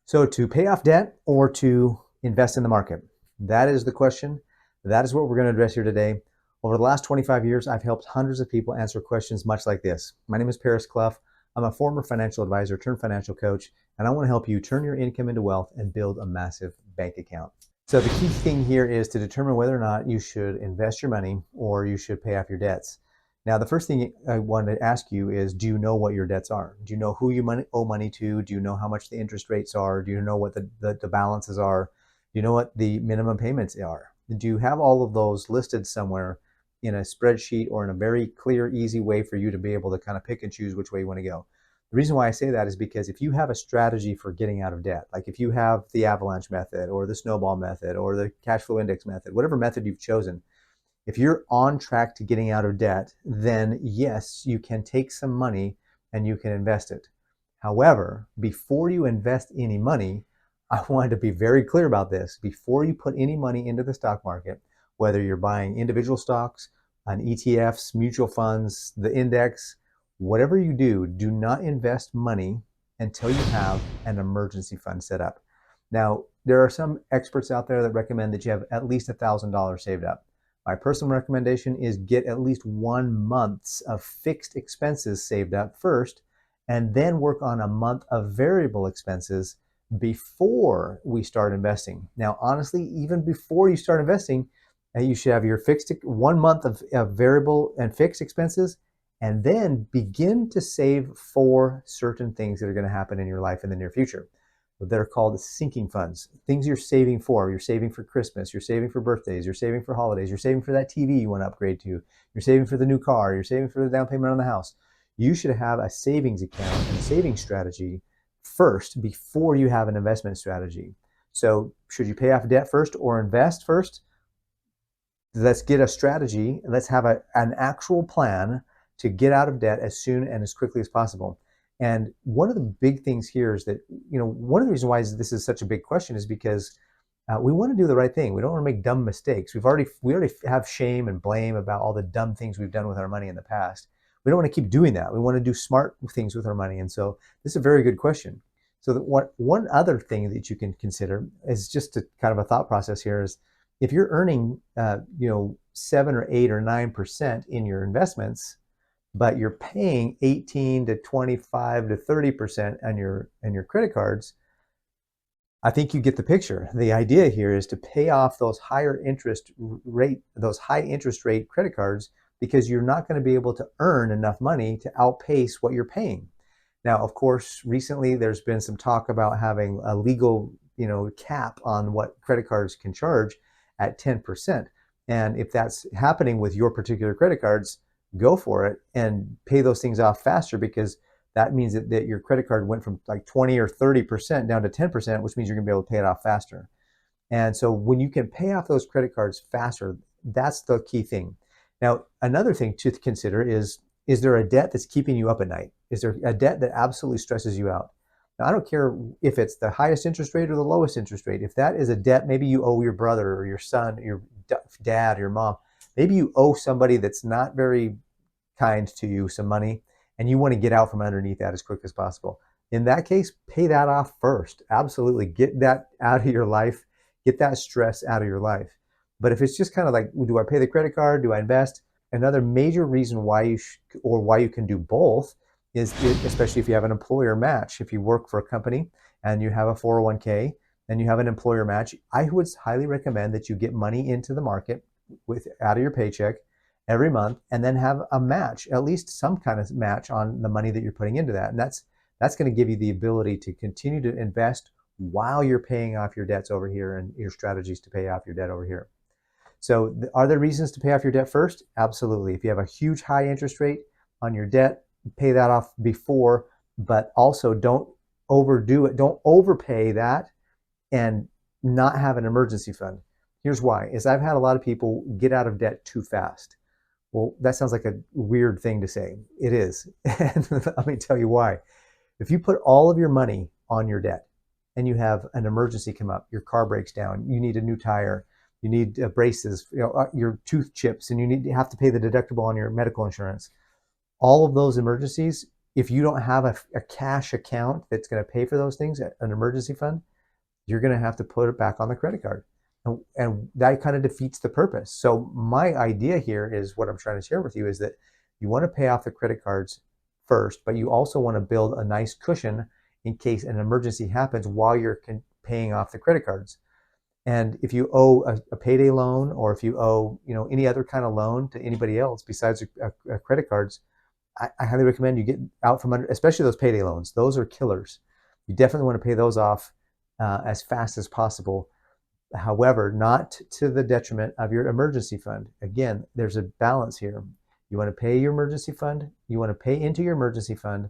So to pay off debt or to invest in the market? That is the question. That is what we're going to address here today. Over the last 25 years, I've helped hundreds of people answer questions much like this. My name is Cluff. I'm a former financial advisor turned financial coach, and I want to help you turn your income into wealth and build a massive bank account. So the key thing here is to determine whether or not you should invest your money or you should pay off your debts. Now, the first thing I want to ask you is, do you know what your debts are? Do you know who you owe money to? Do you know how much the interest rates are? Do you know what the balances are? Do you know what the minimum payments are? Do you have all of those listed somewhere in a spreadsheet or in a very clear, easy way for you to be able to kind of pick and choose which way you want to go? The reason why I say that is because if you have a strategy for getting out of debt, like if you have the avalanche method or the snowball method or the cash flow index method, whatever method you've chosen, if you're on track to getting out of debt, then yes, you can take some money and you can invest it. However, before you invest any money, I wanted to be very clear about this. Before you put any money into the stock market, whether you're buying individual stocks, on ETFs, mutual funds, the index, whatever you do, do not invest money until you have an emergency fund set up. Now, there are some experts out there that recommend that you have at least $1,000 saved up. My personal recommendation is get at least 1 month of fixed expenses saved up first, and then work on a month of variable expenses before we start investing. Now, honestly, even before you start investing, you should have your fixed 1 month of variable and fixed expenses, and then begin to save for certain things that are going to happen in your life in the near future. They're called sinking funds, things you're saving for. You're saving for Christmas, you're saving for birthdays, you're saving for holidays, you're saving for that TV you want to upgrade to, you're saving for the new car, you're saving for the down payment on the house. You should have a savings account and a savings strategy first before you have an investment strategy. So should you pay off debt first or invest first? Let's get a strategy. Let's have an actual plan to get out of debt as soon and as quickly as possible. And one of the big things here is that, one of the reasons why this is such a big question is because we want to do the right thing. We don't want to make dumb mistakes. We already have shame and blame about all the dumb things we've done with our money in the past. We don't want to keep doing that. We want to do smart things with our money. And so this is a very good question. So one other thing that you can consider is just a kind of a thought process here is, if you're earning 7 or 8 or 9% in your investments, but you're paying 18 to 25 to 30% on your credit cards, I think you get the picture. The idea here is to pay off those high interest rate credit cards, because you're not going to be able to earn enough money to outpace what you're paying. Now, of course, recently there's been some talk about having a legal cap on what credit cards can charge at 10%. And if that's happening with your particular credit cards, go for it and pay those things off faster, because that means that your credit card went from like 20 or 30% down to 10%, which means you're going to be able to pay it off faster. And so when you can pay off those credit cards faster, that's the key thing. Now, another thing to consider is there a debt that's keeping you up at night? Is there a debt that absolutely stresses you out? Now, I don't care if it's the highest interest rate or the lowest interest rate. If that is a debt, maybe you owe your brother or your son, your dad, or your mom. Maybe you owe somebody that's not very kind to you some money, and you want to get out from underneath that as quick as possible. In that case, pay that off first. Absolutely. Get that out of your life. Get that stress out of your life. But if it's just kind of like, do I pay the credit card? Do I invest? Another major reason why you can do both is, especially if you have an employer match. If you work for a company and you have a 401k and you have an employer match, I would highly recommend that you get money into the market out of your paycheck every month, and then have a match, at least some kind of match on the money that you're putting into that. And that's going to give you the ability to continue to invest while you're paying off your debts over here and your strategies to pay off your debt over here. So are there reasons to pay off your debt first? Absolutely. If you have a huge high interest rate on your debt, pay that off before, but also don't overdo it. Don't overpay that and not have an emergency fund. Here's why, is I've had a lot of people get out of debt too fast. Well, that sounds like a weird thing to say. It is. And let me tell you why. If you put all of your money on your debt and you have an emergency come up, your car breaks down, you need a new tire, you need braces, your tooth chips, and you have to pay the deductible on your medical insurance. All of those emergencies, if you don't have a cash account that's going to pay for those things, an emergency fund, you're going to have to put it back on the credit card. And that kind of defeats the purpose. So my idea here is what I'm trying to share with you is that you want to pay off the credit cards first, but you also want to build a nice cushion in case an emergency happens while you're paying off the credit cards. And if you owe a payday loan, or if you owe, any other kind of loan to anybody else besides credit cards, I highly recommend you get out from under, especially those payday loans. Those are killers. You definitely want to pay those off as fast as possible. However, not to the detriment of your emergency fund. Again, there's a balance here. You want to pay your emergency fund, you want to pay into your emergency fund,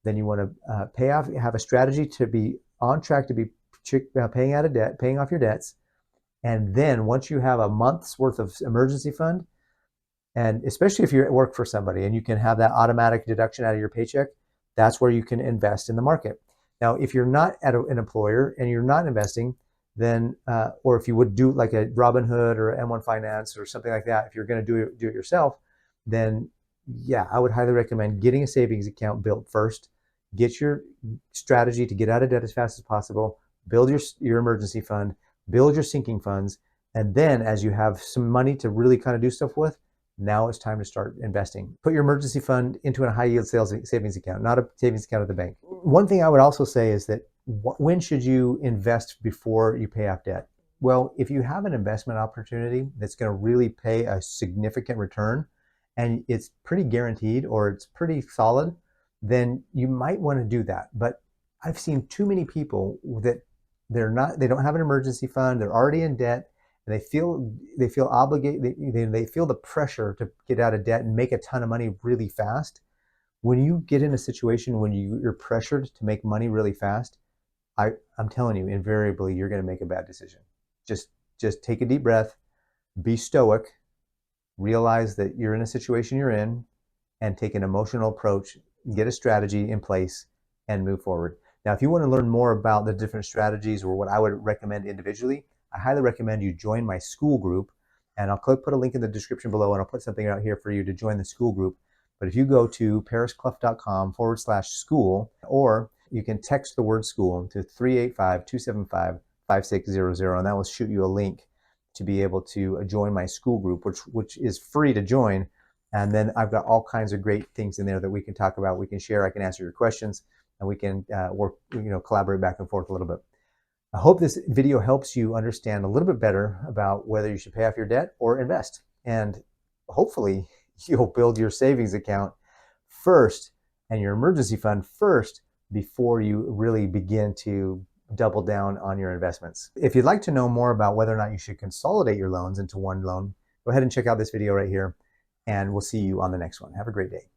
then you want to pay off, have a strategy to be on track to be paying out of debt, paying off your debts. And then once you have a month's worth of emergency fund, and especially if you work for somebody and you can have that automatic deduction out of your paycheck, that's where you can invest in the market. Now, if you're not at an employer and you're not investing, then, or if you would do like a Robinhood or M1 Finance or something like that, if you're going to do it yourself, then yeah, I would highly recommend getting a savings account built first. Get your strategy to get out of debt as fast as possible. Build your emergency fund, build your sinking funds, and then as you have some money to really kind of do stuff with, now it's time to start investing. Put your emergency fund into a high yield savings account, not a savings account at the bank. One thing I would also say is that when should you invest before you pay off debt? Well, if you have an investment opportunity that's going to really pay a significant return and it's pretty guaranteed or it's pretty solid, then you might want to do that. But I've seen too many people that they don't have an emergency fund, they're already in debt, and they feel obligated, they feel the pressure to get out of debt and make a ton of money really fast. When you get in a situation when you're pressured to make money really fast, I'm telling you, invariably, you're going to make a bad decision. Just take a deep breath, be stoic, realize that you're in a situation you're in, and take an emotional approach, get a strategy in place, and move forward. Now, if you want to learn more about the different strategies or what I would recommend individually, I highly recommend you join my Skool group. And I'll put a link in the description below, and I'll put something out here for you to join the Skool group. But if you go to pariscluff.com/Skool, or you can text the word Skool to 385-275-5600, and that will shoot you a link to be able to join my Skool group, which is free to join. And then I've got all kinds of great things in there that we can talk about, we can share, I can answer your questions, and we can work, collaborate back and forth a little bit. I hope this video helps you understand a little bit better about whether you should pay off your debt or invest. And hopefully you'll build your savings account first and your emergency fund first before you really begin to double down on your investments. If you'd like to know more about whether or not you should consolidate your loans into one loan, go ahead and check out this video right here, and we'll see you on the next one. Have a great day.